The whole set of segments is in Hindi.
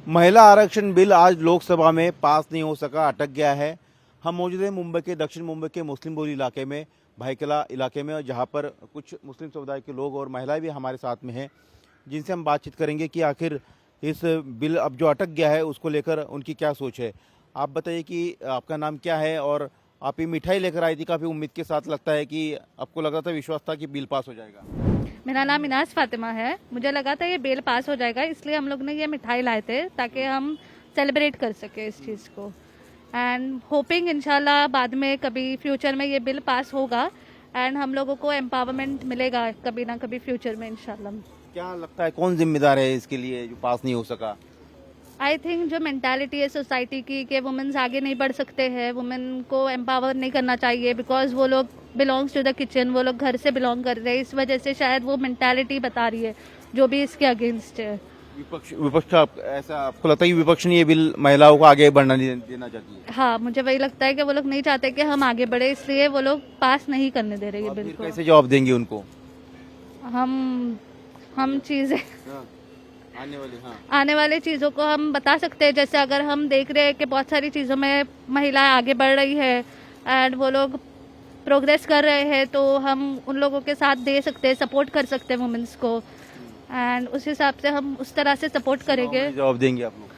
महिला आरक्षण बिल आज लोकसभा में पास नहीं हो सका, अटक गया है। हम मौजूद हैं मुंबई के दक्षिण मुंबई के मुस्लिम बोली इलाके में, भाईकिला इलाके में, जहां पर कुछ मुस्लिम समुदाय के लोग और महिलाएं भी हमारे साथ में हैं, जिनसे हम बातचीत करेंगे कि आखिर इस बिल अब जो अटक गया है उसको लेकर उनकी क्या सोच है। आप बताइए कि आपका नाम क्या है और आप ये मिठाई लेकर आई थी काफ़ी उम्मीद के साथ, लगता है कि आपको लगा था, विश्वास था कि बिल पास हो जाएगा। मेरा नाम इनाज फातिमा है। मुझे लगा था ये बिल पास हो जाएगा, इसलिए हम लोग ने ये मिठाई लाए थे ताकि हम सेलिब्रेट कर सके इस चीज़ को। एंड होपिंग इंशाल्लाह बाद में कभी फ्यूचर में ये बिल पास होगा एंड हम लोगों को एम्पावरमेंट मिलेगा कभी ना कभी फ्यूचर में इंशाल्लाह। क्या लगता है कौन जिम्मेदार है इसके लिए जो पास नहीं हो सका? आई थिंक जो मेंटालिटी है सोसाइटी की कि वुमेन्स आगे नहीं बढ़ सकते हैं, वुमेन को एम्पावर नहीं करना चाहिए बिकॉज वो लोग बिलोंग्स टू द किचन, वो लोग घर से बिलोंग कर रहे हैं, इस वजह से शायद वो मेंटालिटी बता रही है जो भी इसके अगेंस्ट है। विपक्ष का ऐसा आपको लगता है कि विपक्ष ने ये बिल महिलाओं को आगे बढ़ना नहीं देना चाहती है? हाँ, मुझे वही लगता है कि वो लोग नहीं चाहते कि हम आगे बढ़े, इसलिए वो लोग पास नहीं करने दे रहे ये बिल को। कैसे जवाब देंगे उनको? हम चीजें आने वाली चीजों को हम बता सकते हैं। जैसे अगर हम देख रहे हैं कि बहुत सारी चीजों में महिलाएं आगे बढ़ रही है एंड वो लोग प्रोग्रेस कर रहे हैं, तो हम उन लोगों के साथ दे सकते हैं, सपोर्ट कर सकते हैं वुमेन्स को, एंड उस हिसाब से हम उस तरह से सपोर्ट करेंगे। जवाब देंगे आप लोग?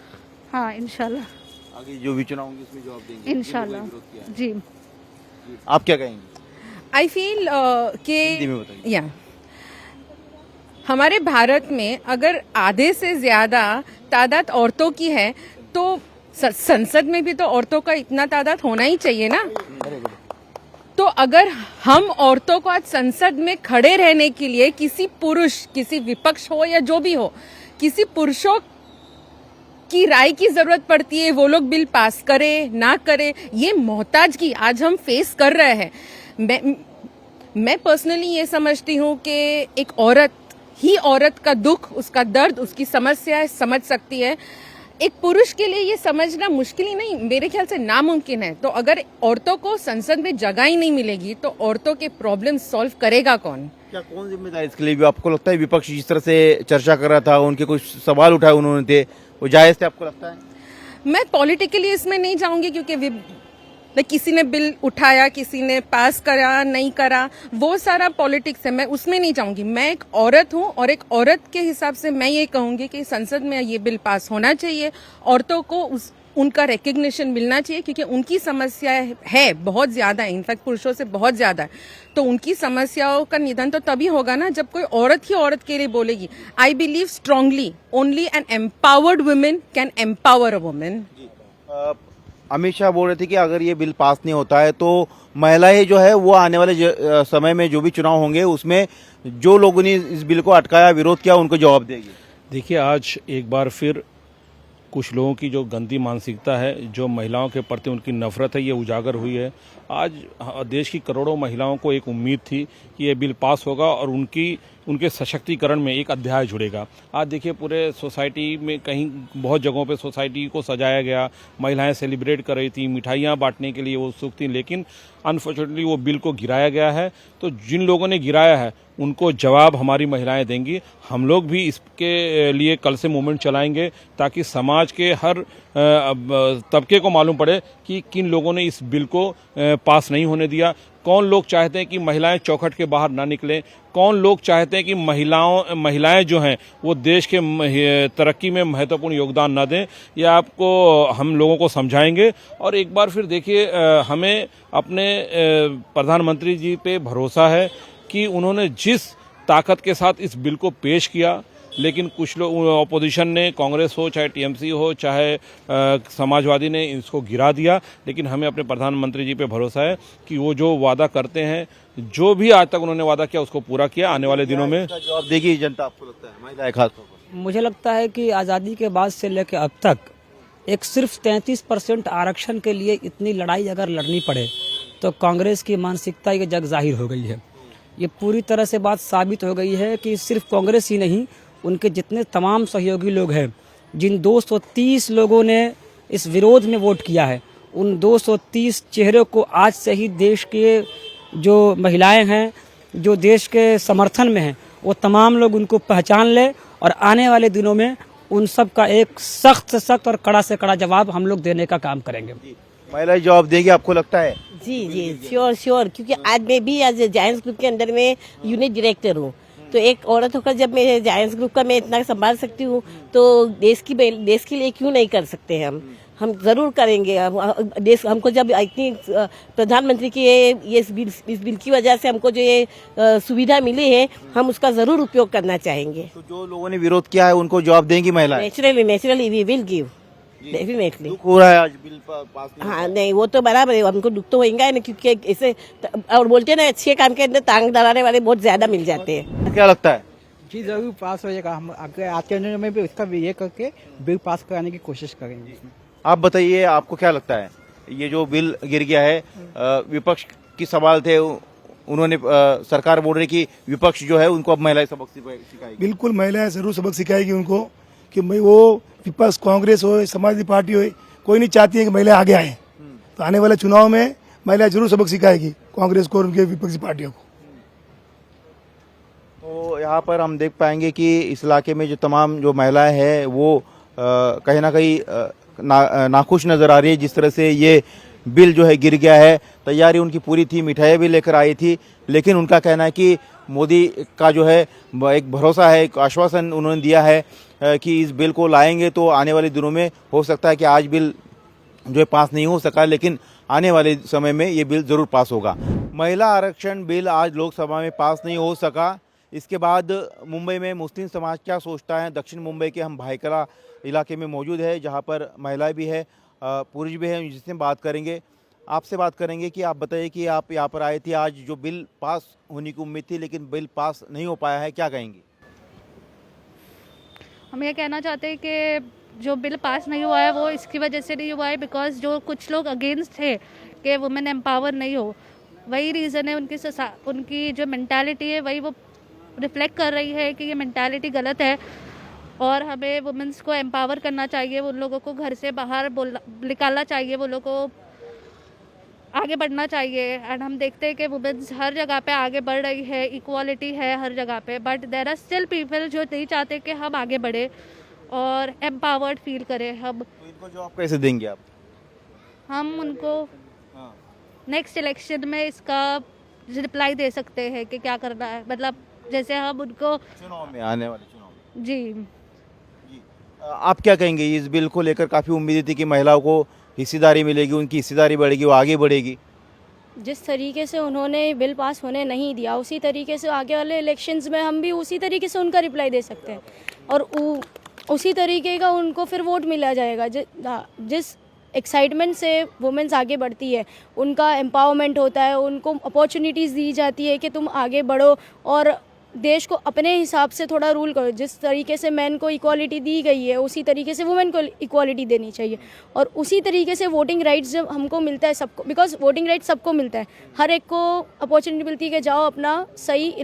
हाँ, इंशाल्लाह आगे जो भी चुनाव होंगे उसमें जवाब देंगे इंशाल्लाह। जी, आप क्या कहेंगे? आई फील हिंदी में बताइए। या हमारे भारत में अगर आधे से ज्यादा तादाद औरतों की है तो संसद में भी तो औरतों का इतना तादाद होना ही चाहिए ना। तो अगर हम औरतों को आज संसद में खड़े रहने के लिए किसी पुरुष, किसी विपक्ष हो या जो भी हो, किसी पुरुषों की राय की जरूरत पड़ती है, वो लोग बिल पास करे ना करे, ये मोहताजगी आज हम फेस कर रहे हैं। मैं पर्सनली ये समझती हूँ कि एक औरत ही औरत का दुख, उसका दर्द, उसकी समस्या समझ सकती है। एक पुरुष के लिए ये समझना मुश्किल ही नहीं, मेरे ख्याल से नामुमकिन है। तो अगर औरतों को संसद में जगह ही नहीं मिलेगी तो औरतों के प्रॉब्लम सॉल्व करेगा कौन? क्या कौन जिम्मेदार इसके लिए? भी आपको लगता है विपक्ष जिस तरह से चर्चा कर रहा था, उनके कुछ सवाल उठाए उन्होंने थे, वो जायज थे आपको लगता है? मैं पॉलिटिकली इसमें नहीं जाऊंगी क्योंकि किसी ने बिल उठाया, किसी ने पास करा नहीं करा, वो सारा पॉलिटिक्स है, मैं उसमें नहीं जाऊंगी। मैं एक औरत हूं और एक औरत के हिसाब से मैं ये कहूंगी कि संसद में ये बिल पास होना चाहिए। औरतों को उनका रिकग्निशन मिलना चाहिए क्योंकि उनकी समस्या है बहुत ज्यादा है, इनफैक्ट पुरुषों से बहुत ज्यादा है। तो उनकी समस्याओं का निदान तो तभी होगा ना जब कोई औरत ही औरत के लिए बोलेगी। I believe strongly only an empowered women can empower a women. Amit Shah बोल रहे थे कि अगर ये बिल पास नहीं होता है तो महिलाएं जो है वो आने वाले समय में जो भी चुनाव होंगे उसमें जो लोगों ने इस बिल को अटकाया, विरोध किया, उनको जवाब देगी। देखिए, आज एक बार फिर कुछ लोगों की जो गंदी मानसिकता है, जो महिलाओं के प्रति उनकी नफरत है, ये उजागर हुई है। आज देश की करोड़ों महिलाओं को एक उम्मीद थी कि ये बिल पास होगा और उनके सशक्तिकरण में एक अध्याय जुड़ेगा। आज देखिए, पूरे सोसाइटी में कहीं बहुत जगहों पे सोसाइटी को सजाया गया, महिलाएं सेलिब्रेट कर रही थी, मिठाइयाँ बांटने के लिए वो उत्सुक थी, लेकिन अनफॉर्चुनेटली वो बिल को गिराया गया है। तो जिन लोगों ने गिराया है उनको जवाब हमारी महिलाएं देंगी। हम लोग भी इसके लिए कल से मूवमेंट चलाएंगे ताकि समाज के हर तबके को मालूम पड़े कि किन लोगों ने इस बिल को पास नहीं होने दिया। कौन लोग चाहते हैं कि महिलाएं चौखट के बाहर ना निकलें, कौन लोग चाहते हैं कि महिलाएं जो हैं वो देश के तरक्की में महत्वपूर्ण योगदान न दें। यह आपको हम लोगों को समझाएंगे। और एक बार फिर देखिए, हमें अपने प्रधानमंत्री जी पे भरोसा है कि उन्होंने जिस ताकत के साथ इस बिल को पेश किया, लेकिन कुछ लोग ऑपोजिशन ने, कांग्रेस हो चाहे टीएमसी हो चाहे समाजवादी ने इसको गिरा दिया। लेकिन हमें अपने प्रधानमंत्री जी पे भरोसा है कि वो जो वादा करते हैं, जो भी आज तक उन्होंने वादा किया उसको पूरा किया। आने वाले दिनों में जवाब देगी जनता, आपको लगता है, महिलाएं खास तौर पर? मुझे लगता है कि आज़ादी के बाद से लेकर अब तक एक सिर्फ 33% आरक्षण के लिए इतनी लड़ाई अगर लड़नी पड़े तो कांग्रेस की मानसिकता ये जग जाहिर हो गई है। ये पूरी तरह से बात साबित हो गई है कि सिर्फ कांग्रेस ही नहीं, उनके जितने तमाम सहयोगी लोग हैं, जिन 230 लोगों ने इस विरोध में वोट किया है, उन 230 चेहरों को आज से ही देश के जो महिलाएं हैं, जो देश के समर्थन में हैं, वो तमाम लोग उनको पहचान ले और आने वाले दिनों में उन सब का एक सख्त से सख्त और कड़ा से कड़ा जवाब हम लोग देने का काम करेंगे। महिलाएं जवाब देगी आपको लगता है? जी जी, श्योर श्योर, क्योंकि आज मैं भी आज जायंट्स ग्रुप के अंदर में यूनिट डायरेक्टर हूँ। तो एक औरत होकर जब मैं जायंट्स ग्रुप का मैं इतना संभाल सकती हूँ तो देश के लिए क्यों नहीं कर सकते हम जरूर करेंगे। देश हमको जब इतनी प्रधानमंत्री की ये इस बिल की वजह से हमको जो ये सुविधा मिली है, हम उसका जरूर उपयोग करना चाहेंगे। तो जो लोगों ने विरोध किया है उनको जवाब देंगी महिलाएं? Naturally we will give, definitely. दुख हो रहा है आज बिल पास नहीं? हाँ नहीं, वो तो बराबर है, हमको दुख तो होगा ना, क्योंकि ऐसे और बोलते हैं ना, अच्छे काम के अंदर टांग दलाने वाले बहुत ज्यादा मिल जाते हैं। क्या लगता है? जी जरूर पास हो जाएगा। हम आगे आज के दिन में भी उसका भी ये करके बिल पास कराने की कोशिश करेंगे। आप बताइए, आपको क्या लगता है ये जो बिल गिर गया है? विपक्ष की सवाल थे, उन्होंने सरकार बोल रही कि विपक्ष जो है उनको अब महिलाएं सबक सिखाएगी। बिल्कुल महिलाएं जरूर सबक सिखाएगी उनको कि भाई वो विपक्ष कांग्रेस हो, समाजवादी पार्टी हो, कोई नहीं चाहती है कि महिलाएं आगे आए। तो आने वाले चुनाव में महिलाएं जरूर सबक सिखाएगी कांग्रेस को और उनके विपक्षी पार्टियों को। तो यहाँ पर हम देख पाएंगे कि इस इलाके में जो तमाम जो महिलाएं हैं वो कहीं ना कहीं नाखुश नजर आ रही है जिस तरह से ये बिल जो है गिर गया है। तैयारी उनकी पूरी थी, मिठाइयाँ भी लेकर आई थी, लेकिन उनका कहना है कि मोदी का जो है एक भरोसा है, एक आश्वासन उन्होंने दिया है कि इस बिल को लाएंगे तो आने वाले दिनों में हो सकता है कि आज बिल जो है पास नहीं हो सका, लेकिन आने वाले समय में ये बिल ज़रूर पास होगा। महिला आरक्षण बिल आज लोकसभा में पास नहीं हो सका। इसके बाद मुंबई में मुस्लिम समाज क्या सोचता है? दक्षिण मुंबई के हम भाईकला इलाके में मौजूद है जहाँ पर महिलाएं भी है, पुरुष भी है, जिससे बात करेंगे। आपसे बात करेंगे कि आप बताइए कि आप यहाँ पर आए थे, आज जो बिल पास होने की उम्मीद थी लेकिन बिल पास नहीं हो पाया है, क्या कहेंगे? हम ये कहना चाहते हैं कि जो बिल पास नहीं हुआ है वो इसकी वजह से नहीं हुआ है बिकॉज जो कुछ लोग अगेंस्ट थे कि वुमेन एम्पावर नहीं हो, वही रीज़न है। उनकी जो मेंटालिटी है वही वो रिफ्लेक्ट कर रही है कि ये मेंटालिटी गलत है और हमें वुमेन्स को एम्पावर करना चाहिए। उन लोगों को घर से बाहर निकालना चाहिए, वो लोगों को आगे बढ़ना चाहिए। एंड हम देखते हैं कि वुमेन्स हर जगह पे आगे बढ़ रही है, इक्वालिटी है हर जगह पे, but there are still people जो नहीं चाहते कि हम आगे बढ़े और एम्पावर्ड फील करें। हम तो इनको जवाब कैसे देंगे आप? हम उनको नेक्स्ट इलेक्शन में इसका रिप्लाई दे सकते हैं कि क्या करना है, मतलब जैसे हम उनको चुनाव में, आने वाले चुनाव में। जी आप क्या कहेंगे? इस बिल को लेकर काफ़ी उम्मीद थी कि महिलाओं को हिस्सेदारी मिलेगी, उनकी हिस्सेदारी बढ़ेगी, वो आगे बढ़ेगी। जिस तरीके से उन्होंने बिल पास होने नहीं दिया, उसी तरीके से आगे वाले इलेक्शंस में हम भी उसी तरीके से उनका रिप्लाई दे सकते हैं और उसी तरीके का उनको फिर वोट मिला जाएगा। जिस एक्साइटमेंट से वुमेन्स आगे बढ़ती है, उनका एम्पावरमेंट होता है, उनको अपॉर्चुनिटीज़ दी जाती है कि तुम आगे बढ़ो और देश को अपने हिसाब से थोड़ा रूल करो। जिस तरीके से मैन को इक्वालिटी दी गई है उसी तरीके से वुमेन को इक्वालिटी देनी चाहिए और उसी तरीके से वोटिंग राइट्स जब हमको मिलता है सबको, बिकॉज वोटिंग राइट्स सबको मिलता है, हर एक को अपॉर्चुनिटी मिलती है कि जाओ अपना सही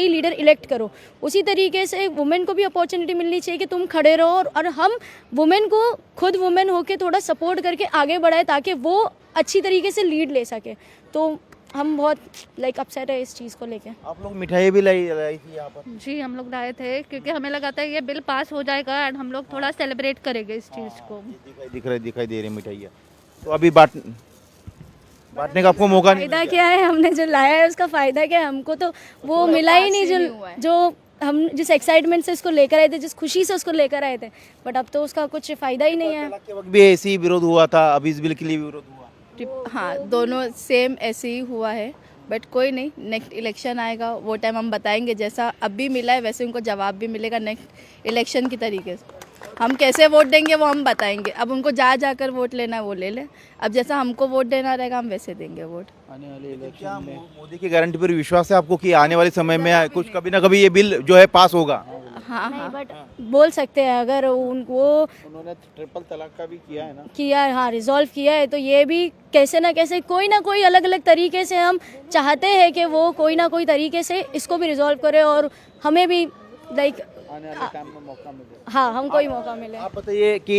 लीडर इलेक्ट करो। उसी तरीके से वुमेन को भी अपॉर्चुनिटी मिलनी चाहिए कि तुम खड़े रहो और हम वुमेन को खुद वुमेन होकर थोड़ा सपोर्ट करके आगे बढ़ाए ताकि वो अच्छी तरीके से लीड ले सके। तो हम बहुत अपसेट है इस चीज़ को लेके। आप लोग मिठाई भी लाई थी यहाँ पर? जी हम लोग लाए थे क्योंकि हमें लगा था ये बिल पास हो जाएगा एंड हम लोग थोड़ा सेलिब्रेट करेंगे इस चीज़ को। दिखाई दे रही मिठाइयाँ। तो अभी बांटने का आपको मौका नहीं फायदा क्या है? हमने जो लाया है उसका फायदा क्या है? हमको तो वो मिला ही नहीं जो हम जिस एक्साइटमेंट से इसको लेकर आए थे, जिस खुशी से उसको लेकर आए थे, बट अब तो उसका कुछ फ़ायदा ही नहीं है। के वक्त भी ऐसे ही विरोध हुआ था, अब इस बिल के लिए विरोध हुआ। हाँ, दोनों सेम ऐसे ही हुआ है, बट कोई नहीं, नेक्स्ट इलेक्शन आएगा वो टाइम हम बताएंगे। जैसा अब भी मिला है वैसे उनको जवाब भी मिलेगा नेक्स्ट इलेक्शन की तरीके से। हम कैसे वोट देंगे वो हम बताएंगे। अब उनको जाकर वोट लेना है वो ले ले, अब जैसा हमको वोट देना रहेगा हम वैसे देंगे वोट। आने वाले क्या इलेक्शन में मोदी की गारंटी पर विश्वास है आपको कि आने वाले समय में कुछ कभी ना कभी ये बिल जो है पास होगा? हाँ हाँ, बट बोल सकते हैं अगर उन्होंने ट्रिपल तलाक का भी किया है ना, किया, हाँ रिजॉल्व किया है, तो ये भी कैसे ना कैसे कोई ना कोई अलग अलग तरीके से हम चाहते हैं कि वो कोई ना कोई तरीके से इसको भी रिजॉल्व करे और हमें भी आने वाले टाइम में मौका मिले। हाँ, हमको ही मौका मिले। आप बताइए कि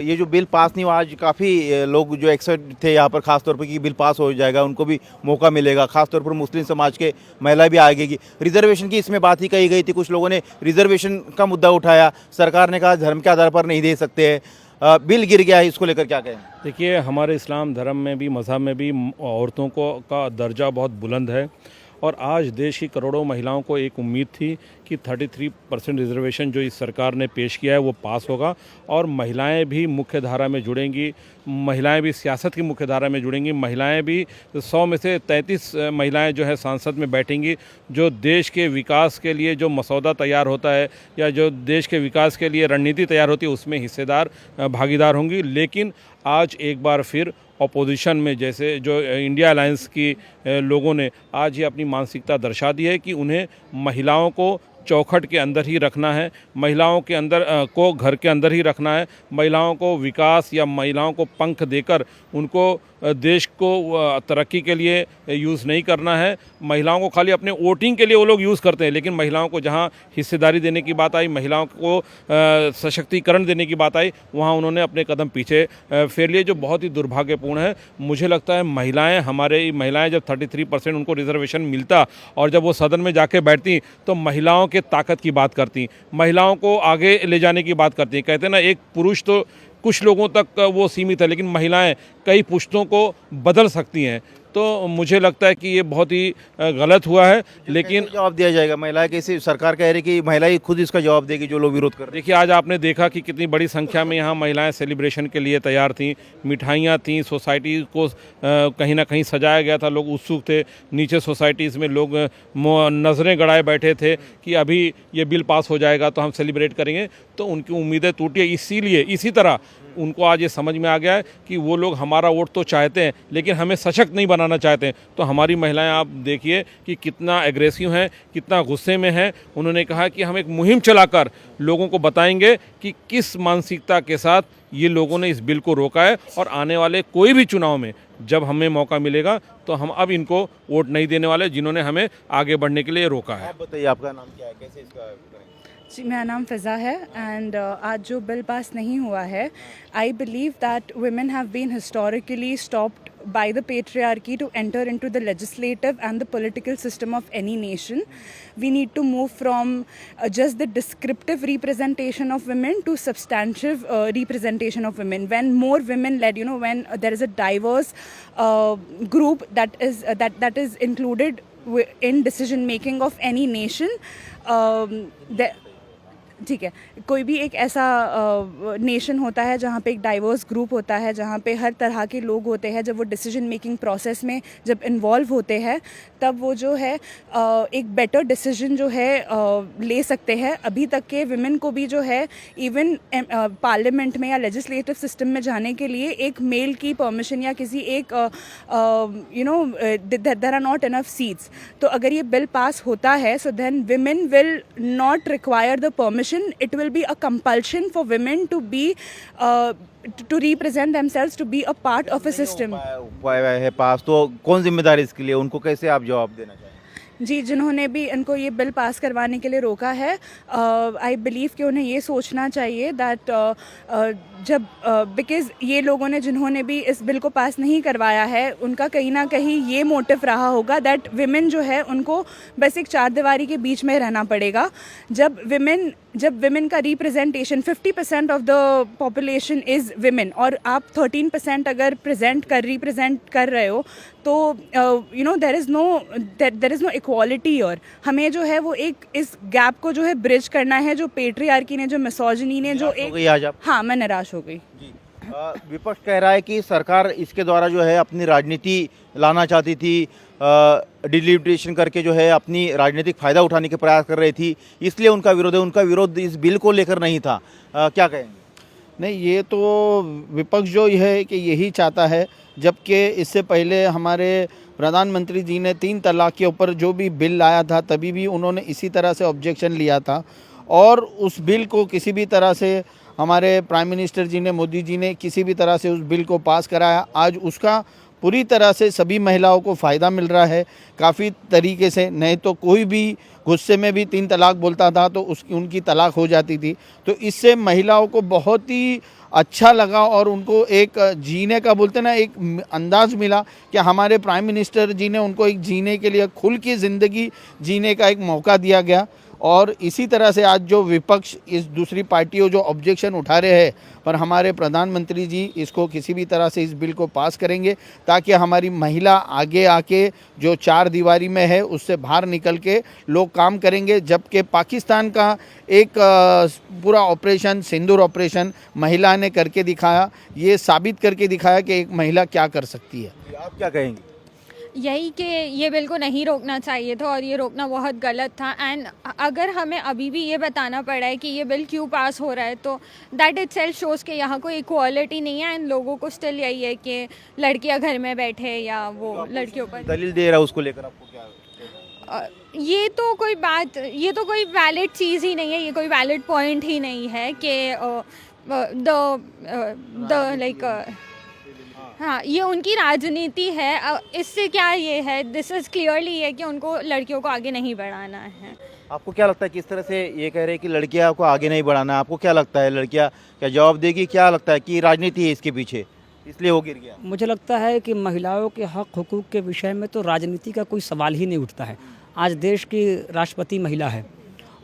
ये जो बिल पास नहीं हुआ, आज काफ़ी लोग जो एक्साइटेड थे यहाँ पर खासतौर पर कि बिल पास हो जाएगा, उनको भी मौका मिलेगा, खासतौर पर मुस्लिम समाज के महिला भी आएगी। रिजर्वेशन की इसमें बात ही कही गई थी, कुछ लोगों ने रिजर्वेशन का मुद्दा उठाया, सरकार ने कहा धर्म के आधार पर नहीं दे सकते हैं, बिल गिर गया है, इसको लेकर क्या कहें? देखिए, हमारे इस्लाम धर्म में भी, मज़हब में भी औरतों को का दर्जा बहुत बुलंद है और आज देश की करोड़ों महिलाओं को एक उम्मीद थी कि 33% रिजर्वेशन जो इस सरकार ने पेश किया है वो पास होगा और महिलाएं भी मुख्य धारा में जुड़ेंगी, महिलाएं भी सियासत की मुख्य धारा में जुड़ेंगी, महिलाएं भी 100 में से 33 महिलाएं जो है संसद में बैठेंगी, जो देश के विकास के लिए जो मसौदा तैयार होता है या जो देश के विकास के लिए रणनीति तैयार होती है उसमें हिस्सेदार भागीदार होंगी। लेकिन आज एक बार फिर अपोजिशन में जैसे जो इंडिया अलायंस की लोगों ने आज ये अपनी मानसिकता दर्शा दी है कि उन्हें महिलाओं को चौखट के अंदर ही रखना है, महिलाओं के अंदर को घर के अंदर ही रखना है, महिलाओं को विकास या महिलाओं को पंख देकर उनको देश को तरक्की के लिए यूज़ नहीं करना है। महिलाओं को खाली अपने वोटिंग के लिए वो लोग यूज़ करते हैं, लेकिन महिलाओं को जहां हिस्सेदारी देने की बात आई, महिलाओं को सशक्तिकरण देने की बात आई, वहां उन्होंने अपने कदम पीछे फेर लिए, जो बहुत ही दुर्भाग्यपूर्ण है। मुझे लगता है हमारी महिलाएं जब 33% उनको रिजर्वेशन मिलता और जब वो सदन में जाके बैठती तो महिलाओं के ताकत की बात करती, महिलाओं को आगे ले जाने की बात करती। कहते हैं ना, एक पुरुष तो कुछ लोगों तक वो सीमित है, लेकिन महिलाएं कई पुरुषों को बदल सकती हैं। तो मुझे लगता है कि ये बहुत ही गलत हुआ है। लेकिन जवाब दिया जाएगा? महिलाएं कैसे, सरकार कह रही कि महिलाएं खुद इसका जवाब देगी जो लोग विरोध कर रहे हैं। देखिए, आज आपने देखा कि कितनी बड़ी संख्या में यहाँ महिलाएं सेलिब्रेशन के लिए तैयार थीं, मिठाइयाँ थीं, सोसाइटी को कहीं ना कहीं सजाया गया था, लोग उत्सुक थे, नीचे सोसाइटीज़ में लोग नज़रें गड़ाए बैठे थे कि अभी ये बिल पास हो जाएगा तो हम सेलिब्रेट करेंगे। तो उनकी उम्मीदें टूटी। इसीलिए इसी तरह उनको आज ये समझ में आ गया है कि वो लोग हमारा वोट तो चाहते हैं लेकिन हमें सशक्त नहीं बनाना चाहते हैं। तो हमारी महिलाएं आप देखिए कि कितना एग्रेसिव हैं, कितना गुस्से में हैं। उन्होंने कहा कि हम एक मुहिम चलाकर लोगों को बताएंगे कि किस मानसिकता के साथ ये लोगों ने इस बिल को रोका है और आने वाले कोई भी चुनाव में जब हमें मौका मिलेगा तो हम अब इनको वोट नहीं देने वाले जिन्होंने हमें आगे बढ़ने के लिए रोका है। आप बताइए, आपका नाम क्या है, कैसे इसका करेंगे? जी, मेरा नाम फ़िज़ा है एंड आज जो बिल पास नहीं हुआ है, I believe that women have been historically stopped by the patriarchy to enter into the legislative and the political system of any nation. We need to move from just the descriptive representation of women to substantive representation of women. When more women led, when there is a diverse group that is included in decision making of any nation, ठीक है, कोई भी एक ऐसा नेशन होता है जहाँ पे एक डाइवर्स ग्रुप होता है, जहाँ पे हर तरह के लोग होते हैं, जब वो डिसीजन मेकिंग प्रोसेस में जब इन्वॉल्व होते हैं तब वो जो है एक बेटर डिसीजन जो है ले सकते हैं। अभी तक के विमेन को भी जो है इवन पार्लियामेंट में या लेजिस्लेटिव सिस्टम में जाने के लिए एक मेल की परमिशन या किसी एक there are not enough seats. तो अगर ये बिल पास होता है so then women will not require the permission, it will be a compulsion for women to be to represent themselves, to be a part of a system. है पास, तो कौन जिम्मेदार इसके लिए, उनको कैसे आप जवाब देना चाहेंगे? जी, जिन्होंने भी इनको ये बिल पास करवाने के लिए रोका है, आई बिलीव कि उन्हें ये सोचना चाहिए दैट जब बिकॉज़ ये लोगों ने जिन्होंने भी इस बिल को पास नहीं करवाया है उनका कहीं ना कहीं ये मोटिव रहा होगा दैट विमेन जो है उनको बस एक चार दीवारी के बीच में रहना पड़ेगा। जब विमेन का representation 50% of the population is women और आप 13% अगर रिप्रेजेंट कर रहे हो तो देयर इज़ नो इक्वालिटी। और हमें जो है वो एक इस गैप को जो है ब्रिज करना है, जो पेट्रियार्की ने, जो मिसोजिनी ने, जो एक हाँ, मैं निराश हो गई। जी, विपक्ष कह रहा है कि सरकार इसके द्वारा जो है अपनी राजनीति लाना चाहती थी, डिलिमिटेशन करके जो है अपनी राजनीतिक फ़ायदा उठाने के प्रयास कर रही थी, इसलिए उनका विरोध है। उनका विरोध इस बिल को लेकर नहीं था, क्या कहेंगे? नहीं, ये तो विपक्ष जो है कि यही चाहता है, जबकि इससे पहले हमारे प्रधानमंत्री जी ने 3 तलाक के ऊपर जो भी बिल लाया था तभी भी उन्होंने इसी तरह से ऑब्जेक्शन लिया था और उस बिल को किसी भी तरह से हमारे प्राइम मिनिस्टर जी ने, मोदी जी ने किसी भी तरह से उस बिल को पास कराया। आज उसका पूरी तरह से सभी महिलाओं को फ़ायदा मिल रहा है काफ़ी तरीके से। नहीं तो कोई भी गुस्से में भी 3 तलाक बोलता था तो उनकी तलाक हो जाती थी। तो इससे महिलाओं को बहुत ही अच्छा लगा और उनको एक जीने का बोलते ना एक अंदाज़ मिला कि हमारे प्राइम मिनिस्टर जी ने उनको एक जीने के लिए खुल की ज़िंदगी जीने का एक मौका दिया गया। और इसी तरह से आज जो विपक्ष इस दूसरी पार्टियों जो ऑब्जेक्शन उठा रहे हैं, पर हमारे प्रधानमंत्री जी इसको किसी भी तरह से इस बिल को पास करेंगे ताकि हमारी महिला आगे आके जो 4 दीवारी में है उससे बाहर निकल के लोग काम करेंगे। जबकि पाकिस्तान का एक पूरा ऑपरेशन सिंदूर ऑपरेशन महिला ने करके दिखाया, ये साबित करके दिखाया कि एक महिला क्या कर सकती है। आप क्या कहेंगे? यही कि ये बिल को नहीं रोकना चाहिए था और ये रोकना बहुत गलत था। एंड अगर हमें अभी भी ये बताना पड़ा है कि ये बिल क्यों पास हो रहा है तो दैट इटसेल्फ शोज़ कि यहाँ कोई इक्वालिटी नहीं है एंड लोगों को स्टिल यही है कि लड़कियाँ घर में बैठे या वो लड़कियों पर दलील दे रहा है उसको लेकर आपको क्या? ये तो कोई वैलिड चीज़ ही नहीं है, ये कोई वैलिड पॉइंट ही नहीं है कि हाँ ये उनकी राजनीति है। इससे क्या ये है, दिस इज़ क्लियरली है कि उनको लड़कियों को आगे नहीं बढ़ाना है। आपको क्या लगता है किस तरह से ये कह रहे हैं कि लड़कियां को आगे नहीं बढ़ाना? आपको क्या लगता है लड़कियां क्या जवाब देगी? क्या लगता है कि राजनीति है इसके पीछे इसलिए वो गिर गया? मुझे लगता है कि महिलाओं के हक हुकूक के विषय में तो राजनीति का कोई सवाल ही नहीं उठता है। आज देश की राष्ट्रपति महिला है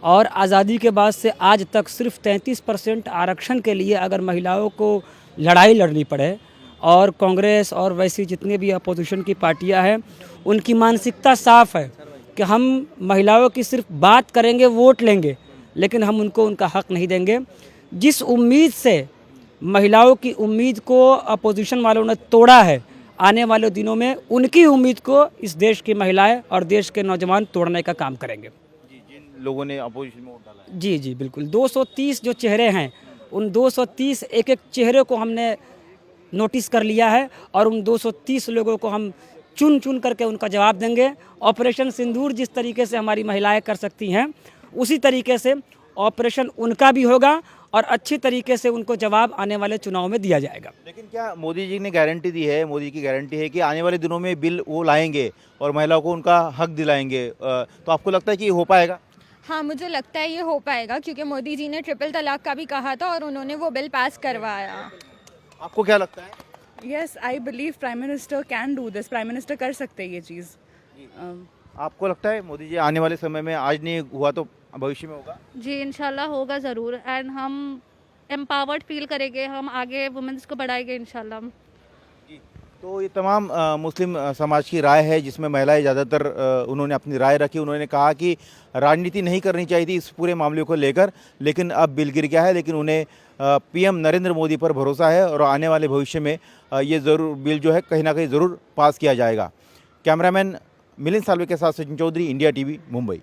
और आज़ादी के बाद से आज तक सिर्फ 33% आरक्षण के लिए अगर महिलाओं को लड़ाई लड़नी पड़े और कांग्रेस और वैसी जितने भी अपोजिशन की पार्टियां हैं उनकी मानसिकता साफ है कि हम महिलाओं की सिर्फ बात करेंगे, वोट लेंगे, लेकिन हम उनको उनका हक नहीं देंगे। जिस उम्मीद से महिलाओं की उम्मीद को अपोजिशन वालों ने तोड़ा है, आने वाले दिनों में उनकी उम्मीद को इस देश की महिलाएं और देश के नौजवान तोड़ने का काम करेंगे। जिन लोगों ने अपोजिशन में वोट डाला है। जी बिल्कुल, 230 जो चेहरे हैं उन 230 एक चेहरे को हमने नोटिस कर लिया है और उन 230 लोगों को हम चुन करके उनका जवाब देंगे। ऑपरेशन सिंदूर जिस तरीके से हमारी महिलाएं कर सकती हैं उसी तरीके से ऑपरेशन उनका भी होगा और अच्छी तरीके से उनको जवाब आने वाले चुनाव में दिया जाएगा। लेकिन क्या मोदी जी ने गारंटी दी है, मोदी की गारंटी है कि आने वाले दिनों में बिल वो लाएंगे और महिलाओं को उनका हक दिलाएंगे, तो आपको लगता है कि हो पाएगा? हाँ मुझे लगता है ये हो पाएगा क्योंकि मोदी जी ने ट्रिपल तलाक का भी कहा था और उन्होंने वो बिल पास करवाया। आपको क्या लगता है? Yes, I believe prime minister can do this. Prime minister कर सकते हैं ये चीज़। आपको लगता है मोदी जी आने वाले समय में, आज नहीं हुआ तो भविष्य में होगा? जी इंशाल्लाह होगा ज़रूर एंड हम एम्पावर्ड फील करेंगे, हम आगे वुमेन्स को बढ़ाएंगे इंशाल्लाह। तो ये तमाम मुस्लिम समाज की राय है जिसमें महिलाएं ज़्यादातर उन्होंने अपनी राय रखी। उन्होंने कहा कि राजनीति नहीं करनी चाहिए थी इस पूरे मामले को लेकर, लेकिन अब बिल गिर गया है। लेकिन उन्हें पीएम नरेंद्र मोदी पर भरोसा है और आने वाले भविष्य में ये ज़रूर बिल जो है कहीं ना कहीं ज़रूर पास किया जाएगा। कैमरामैन मिलिंद सालवे के साथ सचिन चौधरी, इंडिया टीवी, मुंबई।